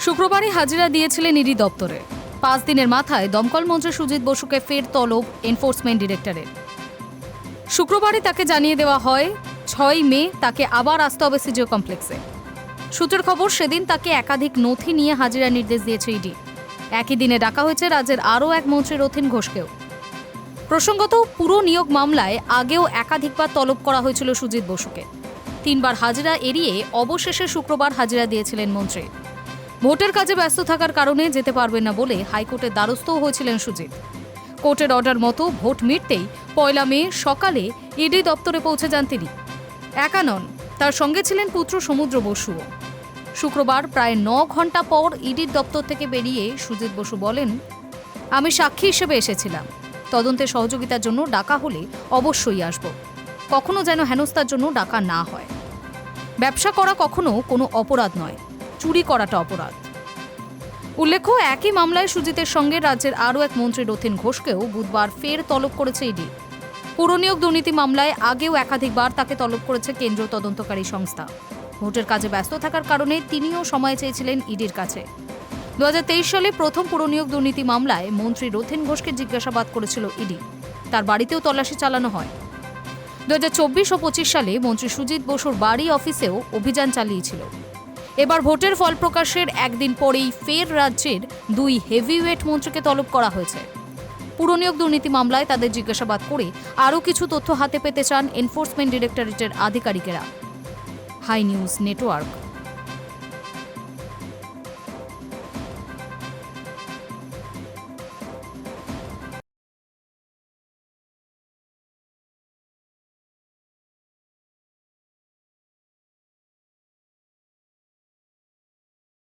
শুক্রবারই হাজিরা দিয়েছিলেন ইডি দপ্তরে। 5 দিনের মাথায় দমকল মন্ত্রী সুজিত বসুকে ফের তলব এনফোর্সমেন্ট ডিরেক্টরের। শুক্রবারই তাকে জানিয়ে দেওয়া হয় 6 মে তাকে আবার আসতে হবে সিজিও কমপ্লেক্সে। সূত্রের খবর, সেদিন তাকে একাধিক নথি নিয়ে হাজিরার নির্দেশ দিয়েছে ইডি। একই দিনে ডাকা হয়েছে রাজ্যের আরও এক মন্ত্রী রথীন ঘোষকেও। প্রসঙ্গত, পুরো নিয়োগ মামলায় আগেও একাধিকবার তলব করা হয়েছিল সুজিত বসুকে। 3 বার হাজিরা এড়িয়ে অবশেষে শুক্রবার হাজিরা দিয়েছিলেন মন্ত্রী। ভোটের কাজে ব্যস্ত থাকার কারণে যেতে পারবেন না বলে হাইকোর্টের দ্বারস্থও হয়েছিলেন সুজিত। কোর্টের অর্ডার মতো ভোট মিটতেই 1 মে সকালে ইডি দপ্তরে পৌঁছে যান তিনি। একা নন, তার সঙ্গে ছিলেন পুত্র সমুদ্র বসুও। শুক্রবার প্রায় 9 ঘন্টা পর ইডির দপ্তর থেকে বেরিয়ে সুজিত বসু বলেন, আমি সাক্ষী হিসেবে এসেছিলাম। তদন্তে সহযোগিতার জন্য ডাকা হলে অবশ্যই আসব। কখনো যেন হেনস্থার জন্য ডাকা না হয়। ব্যবসা করা কখনো কোনো অপরাধ নয়, চুরি করাটা অপরাধ। উল্লেখ্য, একই মামলায় সুজিতের সঙ্গে রাজ্যের আরও এক মন্ত্রী রথীন ঘোষকেও বুধবার ফের তলব করেছে ইডি। পুরনিয়োগ দুর্নীতি মামলায় আগেও একাধিকবার তাকে তলব করেছে কেন্দ্রীয় তদন্তকারী সংস্থা। ভোটের কাজে ব্যস্ত থাকার কারণে তিনিও সময় চেয়েছিলেন ইডির কাছে। 2023 সালে প্রথম পুরনিয়োগ দুর্নীতি মামলায় মন্ত্রী রথীন ঘোষকে জিজ্ঞাসাবাদ করেছিল ইডি। তার বাড়িতেও তল্লাশি চালানো হয়। 2024 ও 25 সালে মন্ত্রী সুজিত বসুর বাড়ি অফিসেও অভিযান চালিয়েছিল। এবার ভোটের ফল প্রকাশের একদিন পরেই ফের রাজ্যের 2 হেভিওয়েট মন্ত্রীকে তলব করা হয়েছে। পুরনিয়োগ দুর্নীতি মামলায় তাদের জিজ্ঞাসাবাদ করে আরও কিছু তথ্য হাতে পেতে চান এনফোর্সমেন্ট ডিরেক্টরেটের আধিকারিকেরা। High news network.